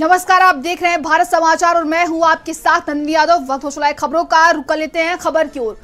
नमस्कार, आप देख रहे हैं भारत समाचार और मैं हूं आपके साथ नंदिनी यादव। वक्त हो चला है खबरों का, रुक कर लेते हैं खबर की ओर।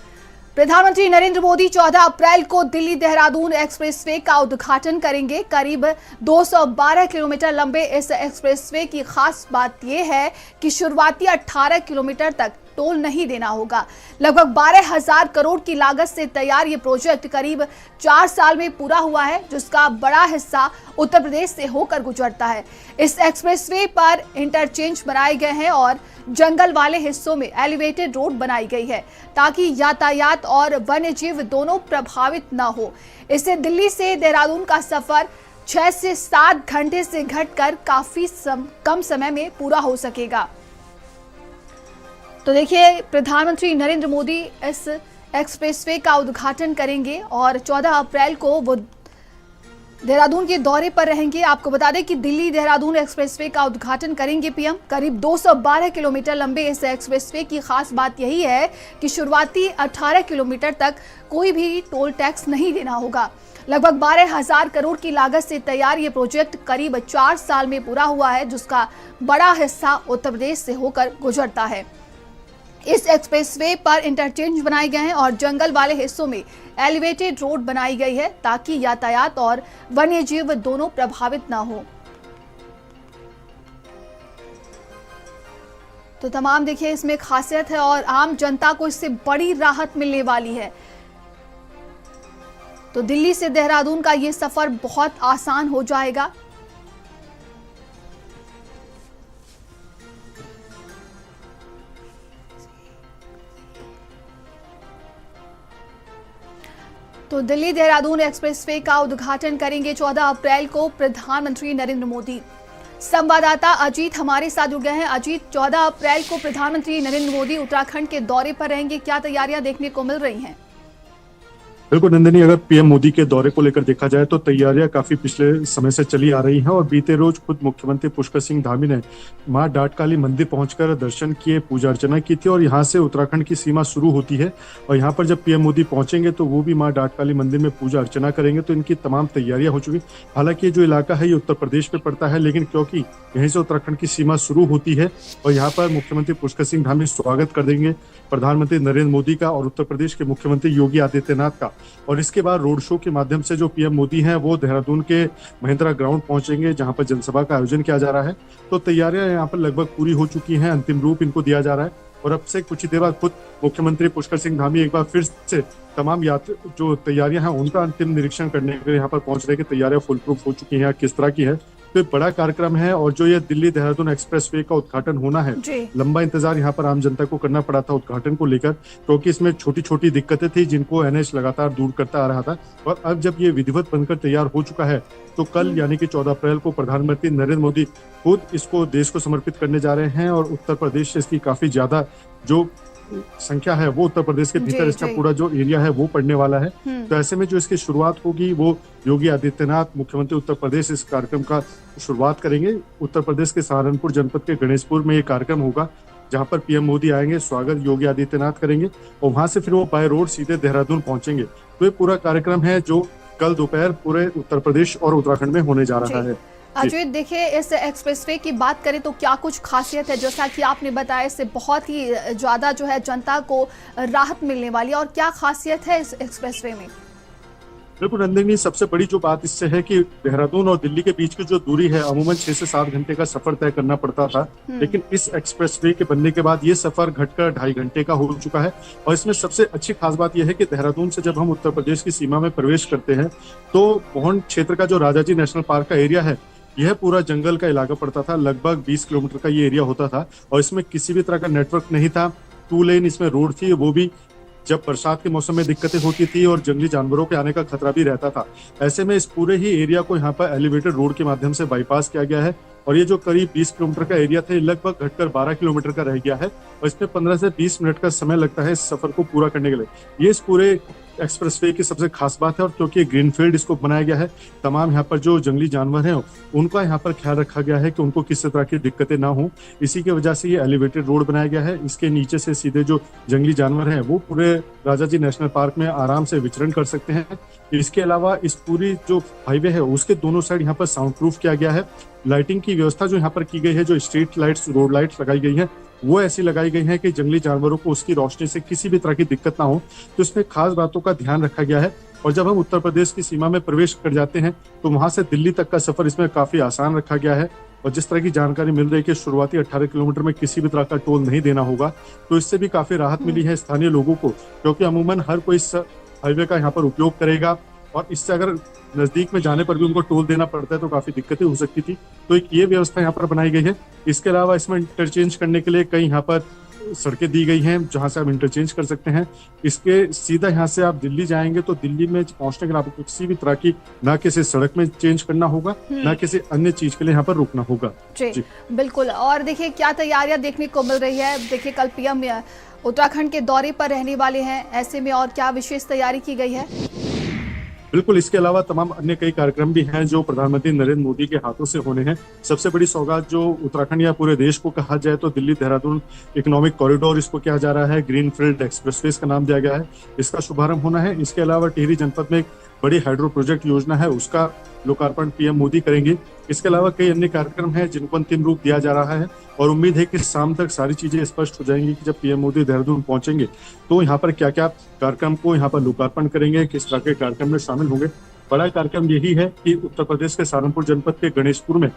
प्रधानमंत्री नरेंद्र मोदी 14 अप्रैल को दिल्ली देहरादून एक्सप्रेसवे का उद्घाटन करेंगे। करीब 212 किलोमीटर लंबे इस एक्सप्रेसवे की खास बात यह है कि शुरुआती 18 किलोमीटर तक टोल नहीं देना होगा। लगभग 12,000 करोड़ की लागत से तैयार ये प्रोजेक्ट करीब 4 साल में पूरा हुआ है, जिसका बड़ा हिस्सा उत्तर प्रदेश से होकर गुजरता है। इस एक्सप्रेसवे पर इंटरचेंज बनाए गए हैं और जंगल वाले हिस्सों में एलिवेटेड रोड बनाई गई है ताकि यातायात और वन्य जीव दोनों प्रभावित न हो। इससे दिल्ली से देहरादून का सफर 6 से 7 घंटे से घटकर काफी कम समय में पूरा हो सकेगा। तो देखिए, प्रधानमंत्री नरेंद्र मोदी इस एक्सप्रेसवे का उद्घाटन करेंगे और 14 अप्रैल को वो देहरादून के दौरे पर रहेंगे। आपको बता दें कि दिल्ली देहरादून एक्सप्रेसवे का उद्घाटन करेंगे पीएम। करीब 212 किलोमीटर लंबे इस एक्सप्रेसवे की खास बात यही है कि शुरुआती 18 किलोमीटर तक कोई भी टोल टैक्स नहीं देना होगा। लगभग 12,000 करोड़ की लागत से तैयार ये प्रोजेक्ट करीब 4 साल में पूरा हुआ है, जिसका बड़ा हिस्सा उत्तर प्रदेश से होकर गुजरता है। इस एक्सप्रेसवे पर इंटरचेंज बनाए गए हैं और जंगल वाले हिस्सों में एलिवेटेड रोड बनाई गई है ताकि यातायात और वन्य जीव दोनों प्रभावित ना हो। तो तमाम देखिए इसमें खासियत है और आम जनता को इससे बड़ी राहत मिलने वाली है। तो दिल्ली से देहरादून का ये सफर बहुत आसान हो जाएगा। तो दिल्ली देहरादून एक्सप्रेसवे का उद्घाटन करेंगे 14 अप्रैल को प्रधानमंत्री नरेंद्र मोदी। संवाददाता अजीत हमारे साथ जुड़ गए हैं। अजीत, 14 अप्रैल को प्रधानमंत्री नरेंद्र मोदी उत्तराखंड के दौरे पर रहेंगे, क्या तैयारियां देखने को मिल रही हैं? बिल्कुल नंदिनी, अगर पीएम मोदी के दौरे को लेकर देखा जाए तो तैयारियां काफी पिछले समय से चली आ रही हैं और बीते रोज खुद मुख्यमंत्री पुष्कर सिंह धामी ने मां डाटकाली मंदिर पहुंचकर दर्शन किए, पूजा अर्चना की थी और यहां से उत्तराखंड की सीमा शुरू होती है और यहां पर जब पीएम मोदी पहुंचेंगे तो वो भी मां डाटकाली मंदिर में पूजा अर्चना करेंगे। तो इनकी तमाम तैयारियां हो चुकी। हालांकि ये जो इलाका है ये उत्तर प्रदेश में पड़ता है, लेकिन क्योंकि यहीं से उत्तराखंड की सीमा शुरू होती है और यहाँ पर मुख्यमंत्री पुष्कर सिंह धामी स्वागत कर देंगे प्रधानमंत्री नरेंद्र मोदी का और उत्तर प्रदेश के मुख्यमंत्री योगी आदित्यनाथ का। और इसके बाद रोड शो के माध्यम से जो पीएम मोदी हैं वो देहरादून के महिंद्रा ग्राउंड पहुंचेंगे, जहां पर जनसभा का आयोजन किया जा रहा है। तो तैयारियां यहाँ पर लगभग पूरी हो चुकी हैं, अंतिम रूप इनको दिया जा रहा है और अब से कुछ ही देर बाद खुद मुख्यमंत्री पुष्कर सिंह धामी एक बार फिर से तमाम जो तैयारियां हैं उनका अंतिम निरीक्षण करने के लिए यहाँ पर पहुंचने की तैयारियां फुल प्रूफ हो चुकी हैं, किस तरह की है। तो एक बड़ा कार्यक्रम है और जो ये दिल्ली देहरादून एक्सप्रेसवे का उद्घाटन होना है, लंबा इंतजार यहाँ पर आम जनता को करना पड़ा था उद्घाटन को लेकर, क्योंकि इसमें छोटी छोटी दिक्कतें थी जिनको एनएच लगातार दूर करता आ रहा था। और अब जब ये विधिवत बनकर तैयार हो चुका है तो कल यानी कि 14 अप्रैल को प्रधानमंत्री नरेंद्र मोदी खुद इसको देश को समर्पित करने जा रहे हैं और उत्तर प्रदेश से इसकी काफी ज्यादा जो संख्या है वो उत्तर प्रदेश के भीतर इसका पूरा जो एरिया है वो पड़ने वाला है। तो ऐसे में जो इसकी शुरुआत होगी वो योगी आदित्यनाथ मुख्यमंत्री उत्तर प्रदेश इस कार्यक्रम का शुरुआत करेंगे। उत्तर प्रदेश के सहारनपुर जनपद के गणेशपुर में ये कार्यक्रम होगा, जहां पर पीएम मोदी आएंगे, स्वागत योगी आदित्यनाथ करेंगे और वहां से फिर वो बाय रोड सीधे देहरादून पहुंचेंगे। तो ये पूरा कार्यक्रम है जो कल दोपहर पूरे उत्तर प्रदेश और उत्तराखंड में होने जा रहा है। अजय, देखिए इस एक्सप्रेसवे की बात करें तो क्या कुछ खासियत है? जैसा कि आपने बताया इससे बहुत ही ज्यादा जो है जनता को राहत मिलने वाली है, और क्या खासियत है इस एक्सप्रेसवे में? बिल्कुल नंदिनी, सबसे बड़ी जो बात इससे है कि देहरादून और दिल्ली के बीच की जो दूरी है अमूमन 6 से 7 घंटे का सफर तय करना पड़ता था, लेकिन इस एक्सप्रेसवे के बनने के बाद ये सफर घटकर 2.5 घंटे का हो चुका है। और इसमें सबसे अच्छी खास बात यह है कि देहरादून से जब हम उत्तर प्रदेश की सीमा में प्रवेश करते हैं तो मोहन क्षेत्र का जो राजाजी नेशनल पार्क का एरिया है यह पूरा जंगल का इलाका पड़ता था। लगभग 20 किलोमीटर का ये एरिया होता था और इसमें किसी भी तरह का नेटवर्क नहीं था। 2 लेन इसमें रोड थी, वो भी जब बरसात के मौसम में दिक्कतें होती थी और जंगली जानवरों के आने का खतरा भी रहता था। ऐसे में इस पूरे ही एरिया को यहाँ पर एलिवेटेड रोड के माध्यम से बाईपास किया गया है और ये जो करीब 20 किलोमीटर का एरिया था लगभग घटकर 12 किलोमीटर का रह गया है और इसमें 15 से 20 मिनट का समय लगता है इस सफर को पूरा करने के लिए। ये इस पूरे एक्सप्रेसवे की सबसे खास बात है, और क्योंकि ग्रीनफील्ड इसको बनाया गया है, तमाम यहाँ पर जो जंगली जानवर हैं उनका यहाँ पर ख्याल रखा गया है कि उनको किसी तरह की दिक्कतें ना हो। इसी की वजह से ये एलिवेटेड रोड बनाया गया है। इसके नीचे से सीधे जो जंगली जानवर हैं वो पूरे राजाजी नेशनल पार्क में आराम से विचरण कर सकते हैं। इसके अलावा इस पूरी जो हाईवे है उसके दोनों साइड यहाँ पर साउंड प्रूफ किया गया है। लाइटिंग की व्यवस्था जो यहाँ पर की गई है, जो स्ट्रीट लाइट्स, रोड लाइट्स लगाई गई है, वो ऐसी लगाई गई है कि जंगली जानवरों को उसकी रोशनी से किसी भी तरह की दिक्कत ना हो। तो इसमें खास बातों का ध्यान रखा गया है। और जब हम उत्तर प्रदेश की सीमा में प्रवेश कर जाते हैं तो वहां से दिल्ली तक का सफर इसमें काफी आसान रखा गया है। और जिस तरह की जानकारी मिल रही है कि शुरुआती 18 किलोमीटर में किसी भी तरह का टोल नहीं देना होगा, तो इससे भी काफी राहत मिली है स्थानीय लोगों को, क्योंकि अमूमन हर कोई इस हाईवे का यहाँ पर उपयोग करेगा और इससे अगर नजदीक में जाने पर भी उनको टोल देना पड़ता है तो काफी दिक्कतें हो सकती थी। तो एक ये व्यवस्था यहाँ पर बनाई गई है। इसके अलावा इसमें इंटरचेंज करने के लिए कई यहाँ पर सड़कें दी गई हैं जहां से आप इंटरचेंज कर सकते हैं। इसके सीधा यहाँ से आप दिल्ली जाएंगे तो दिल्ली में पहुंचने के लिए आपको किसी भी तरह की ना किसी सड़क में चेंज करना होगा, ना किसी अन्य चीज के लिए यहाँ पर रुकना होगा। जी बिल्कुल। और देखिए क्या तैयारियां देखने को मिल रही है। देखिए कल पीएम उत्तराखंड के दौरे पर रहने वाले हैं, ऐसे में और क्या विशेष तैयारी की गई है? बिल्कुल, इसके अलावा तमाम अन्य कई कार्यक्रम भी हैं जो प्रधानमंत्री नरेंद्र मोदी के हाथों से होने हैं। सबसे बड़ी सौगात जो उत्तराखंड या पूरे देश को कहा जाए तो दिल्ली देहरादून इकोनॉमिक कॉरिडोर इसको किया जा रहा है। ग्रीनफील्ड एक्सप्रेसवे का नाम दिया गया है, इसका शुभारंभ होना है। इसके अलावा टिहरी जनपद में एक बड़ी हाइड्रो प्रोजेक्ट योजना है, उसका लोकार्पण पीएम मोदी करेंगे। इसके अलावा कई अन्य कार्यक्रम हैं जिनको अंतिम रूप दिया जा रहा है और उम्मीद है कि शाम तक सारी चीजें स्पष्ट हो जाएंगी कि जब पीएम मोदी देहरादून पहुंचेंगे तो यहाँ पर क्या क्या कार्यक्रम को यहाँ पर लोकार्पण करेंगे, किस तरह के कार्यक्रम में शामिल होंगे। बड़ा कार्यक्रम यही है कि उत्तर प्रदेश के सहारनपुर जनपद के गणेशपुर में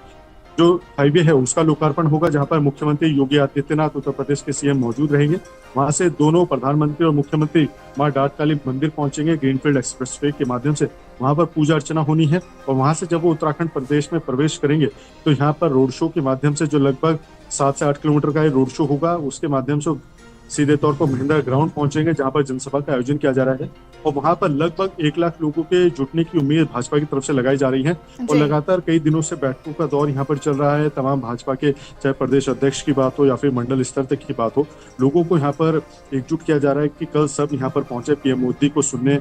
जो हाईवे है उसका लोकार्पण होगा, जहां पर मुख्यमंत्री योगी आदित्यनाथ, उत्तर प्रदेश के सीएम मौजूद रहेंगे। वहां से दोनों प्रधानमंत्री और मुख्यमंत्री मां डाट काली मंदिर पहुंचेंगे। ग्रीनफील्ड एक्सप्रेसवे के माध्यम से वहां पर पूजा अर्चना होनी है और वहां से जब वो उत्तराखंड प्रदेश में प्रवेश करेंगे तो यहाँ पर रोड शो के माध्यम से, जो लगभग 7 से 8 किलोमीटर का रोड शो होगा, उसके माध्यम से सीधे तौर पर महिंद्रा ग्राउंड पहुंचेंगे जहां पर जनसभा का आयोजन किया जा रहा है। और वहां पर लगभग 1 लाख लोगों के जुटने की उम्मीद भाजपा की तरफ से लगाई जा रही है। और लगातार कई दिनों से बैठकों का दौर यहाँ पर चल रहा है। तमाम भाजपा के, चाहे प्रदेश अध्यक्ष की बात हो या फिर मंडल स्तर तक की बात हो, लोगों को यहाँ पर एकजुट किया जा रहा है कि कल सब यहाँ पर पहुंचे, पीएम मोदी को सुनने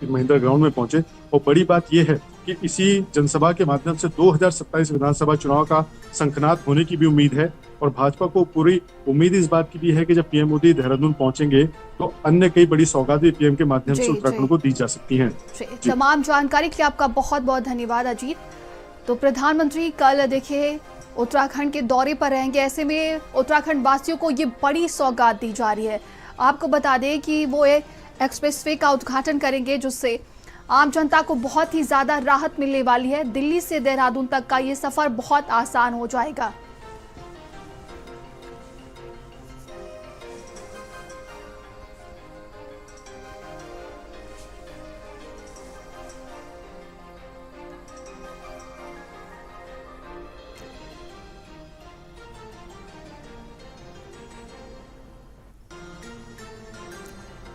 महिंद्रा ग्राउंड में पहुंचे। और बड़ी बात यह है कि इसी जनसभा के माध्यम से 2027 विधानसभा चुनाव का शंखनाद होने की भी उम्मीद है। और भाजपा को पूरी उम्मीद इस बात की भी है कि जब पीएम मोदी देहरादून पहुंचेंगे तो अन्य कई बड़ी सौगातें पीएम के माध्यम से उत्तराखंड को दी जा सकती हैं। तमाम जानकारी के लिए आपका बहुत बहुत धन्यवाद अजीत। तो प्रधानमंत्री कल देखिए उत्तराखंड के दौरे पर रहेंगे, ऐसे में उत्तराखंड वासियों को ये बड़ी सौगात दी जा रही है। आपको बता दें कि वो एक्सप्रेसवे का उद्घाटन करेंगे जिससे आम जनता को बहुत ही ज्यादा राहत मिलने वाली है। दिल्ली से देहरादून तक का ये सफर बहुत आसान हो जाएगा।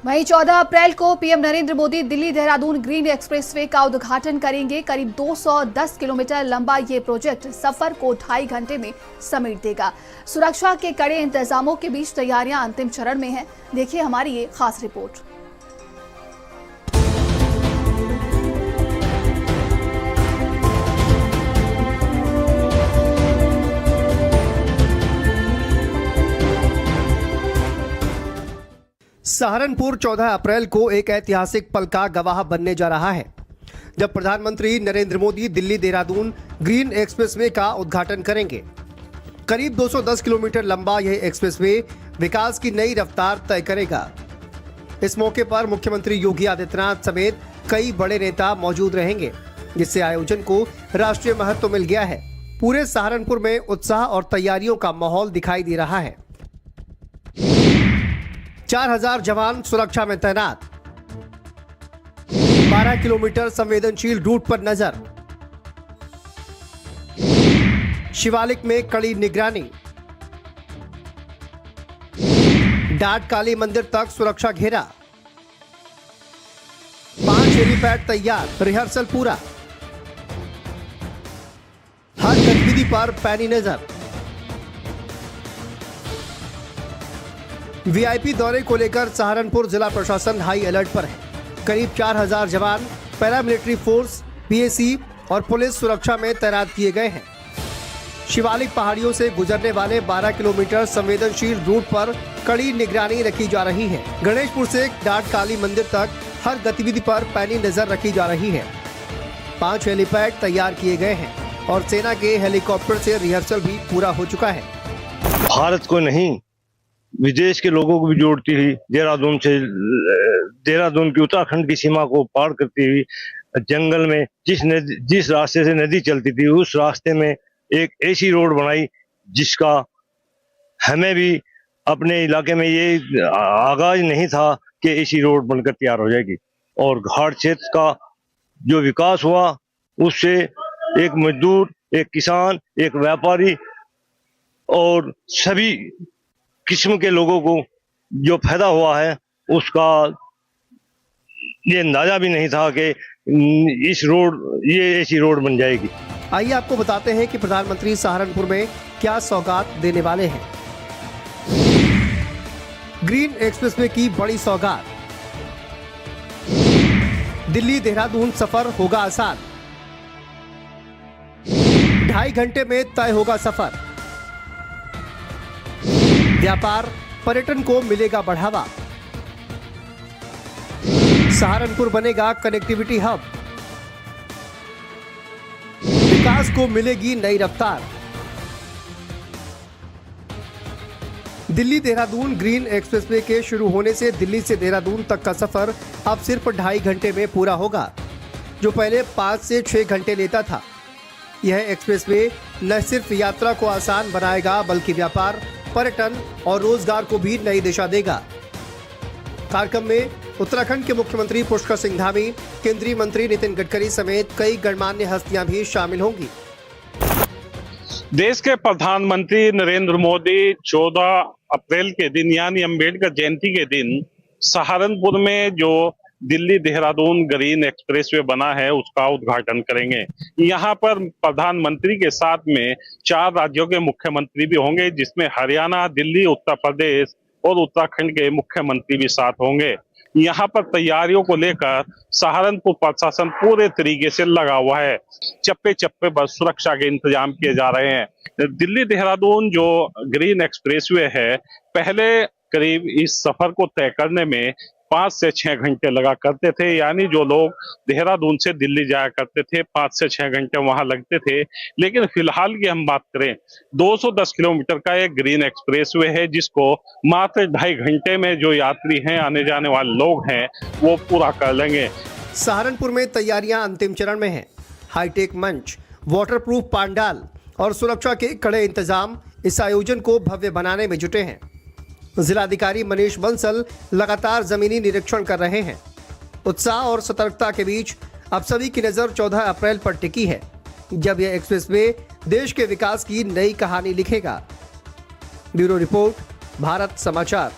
वहीं 14 अप्रैल को PM Narendra Modi Delhi Dehradun green expressway का उद्घाटन करेंगे। करीब 210 किलोमीटर लंबा ये प्रोजेक्ट सफर को 2.5 घंटे में समेट देगा। सुरक्षा के कड़े इंतजामों के बीच तैयारियां अंतिम चरण में हैं। देखिए हमारी ये खास रिपोर्ट। सहारनपुर 14 अप्रैल को एक ऐतिहासिक पल का गवाह बनने जा रहा है, जब प्रधानमंत्री नरेंद्र मोदी दिल्ली देहरादून ग्रीन एक्सप्रेसवे का उद्घाटन करेंगे। करीब 210 किलोमीटर लंबा यह एक्सप्रेसवे विकास की नई रफ्तार तय करेगा। इस मौके पर मुख्यमंत्री योगी आदित्यनाथ समेत कई बड़े नेता मौजूद रहेंगे, जिससे आयोजन को राष्ट्रीय महत्व मिल गया है। पूरे सहारनपुर में उत्साह और तैयारियों का माहौल दिखाई दे रहा है। 4000 जवान सुरक्षा में तैनात, 12 किलोमीटर संवेदनशील रूट पर नजर, शिवालिक में कड़ी निगरानी, डाट काली मंदिर तक सुरक्षा घेरा, 5 हेलीपैड तैयार, रिहर्सल पूरा, हर गतिविधि पर पैनी नजर। वीआईपी दौरे को लेकर सहारनपुर जिला प्रशासन हाई अलर्ट पर है। करीब 4000 जवान, पैरामिलिट्री फोर्स, पीएसी और पुलिस सुरक्षा में तैनात किए गए हैं। शिवालिक पहाड़ियों से गुजरने वाले 12 किलोमीटर संवेदनशील रूट पर कड़ी निगरानी रखी जा रही है। गणेशपुर से डाट काली मंदिर तक हर गतिविधि पर पैनी नजर रखी जा रही है। 5 हेलीपैड तैयार किए गए हैं और सेना के हेलीकॉप्टर से रिहर्सल भी पूरा हो चुका है। भारत को नहीं, विदेश के लोगों को भी जोड़ती हुई देहरादून की उत्तराखंड की सीमा को पार करती हुई जंगल में जिस रास्ते से नदी चलती थी उस रास्ते में एक ऐसी रोड बनाई जिसका हमें भी अपने इलाके में ये आगाज नहीं था कि ऐसी रोड बनकर तैयार हो जाएगी। और घाट क्षेत्र का जो विकास हुआ उससे एक मजदूर, एक किसान, एक व्यापारी और सभी किस्म के लोगों को जो फायदा हुआ है उसका ये अंदाजा भी नहीं था कि ये ऐसी रोड बन जाएगी। आइए आपको बताते हैं कि प्रधानमंत्री सहारनपुर में क्या सौगात देने वाले हैं। ग्रीन एक्सप्रेसवे की बड़ी सौगात। दिल्ली देहरादून सफर होगा आसान। 2.5 घंटे में तय होगा सफर। व्यापार पर्यटन को मिलेगा बढ़ावा। सहारनपुर बनेगा कनेक्टिविटी हब। विकास को मिलेगी नई रफ्तार। दिल्ली देहरादून ग्रीन एक्सप्रेसवे के शुरू होने से दिल्ली से देहरादून तक का सफर अब सिर्फ 2.5 घंटे में पूरा होगा, जो पहले 5 से 6 घंटे लेता था। यह एक्सप्रेसवे न सिर्फ यात्रा को आसान बनाएगा बल्कि व्यापार, पर्यटन और रोजगार को भी नई दिशा देगा। कार्यक्रम में उत्तराखंड के मुख्यमंत्री पुष्कर सिंह धामी, केंद्रीय मंत्री नितिन गडकरी समेत कई गणमान्य हस्तियां भी शामिल होंगी। देश के प्रधानमंत्री नरेंद्र मोदी 14 अप्रैल के दिन यानी अंबेडकर जयंती के दिन सहारनपुर में जो दिल्ली देहरादून ग्रीन एक्सप्रेसवे बना है उसका उद्घाटन करेंगे। यहाँ पर प्रधानमंत्री के साथ में 4 राज्यों के मुख्यमंत्री भी होंगे, जिसमें हरियाणा, दिल्ली, उत्तर प्रदेश और उत्तराखंड के मुख्यमंत्री भी साथ होंगे। यहाँ पर तैयारियों को लेकर सहारनपुर प्रशासन पूरे तरीके से लगा हुआ है। चप्पे चप्पे पर सुरक्षा के इंतजाम किए जा रहे हैं। दिल्ली देहरादून जो ग्रीन एक्सप्रेसवे है, पहले करीब इस सफर को तय करने में 5 से 6 घंटे लगा करते थे, यानी जो लोग देहरादून से दिल्ली जाया करते थे 5 से 6 घंटे वहां लगते थे। लेकिन फिलहाल की हम बात करें, 210 किलोमीटर का एक ग्रीन एक्सप्रेसवे है जिसको मात्र 2.5 घंटे में जो यात्री हैं, आने जाने वाले लोग हैं, वो पूरा कर लेंगे। सहारनपुर में तैयारियां अंतिम चरण में हैं। हाईटेक मंच, वाटरप्रूफ पांडाल और सुरक्षा के कड़े इंतजाम इस आयोजन को भव्य बनाने में जुटे हैं। जिलाधिकारी मनीष बंसल लगातार जमीनी निरीक्षण कर रहे हैं। उत्साह और सतर्कता के बीच अब सभी की नजर 14 अप्रैल पर टिकी है, जब यह एक्सप्रेसवे देश के विकास की नई कहानी लिखेगा। ब्यूरो रिपोर्ट, भारत समाचार।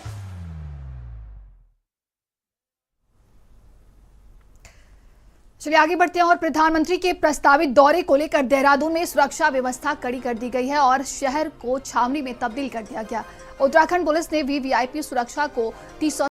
चलिए आगे बढ़ते हैं और प्रधानमंत्री के प्रस्तावित दौरे को लेकर देहरादून में सुरक्षा व्यवस्था कड़ी कर दी गई है और शहर को छावनी में तब्दील कर दिया गया। उत्तराखंड पुलिस ने वीवीआईपी सुरक्षा को 30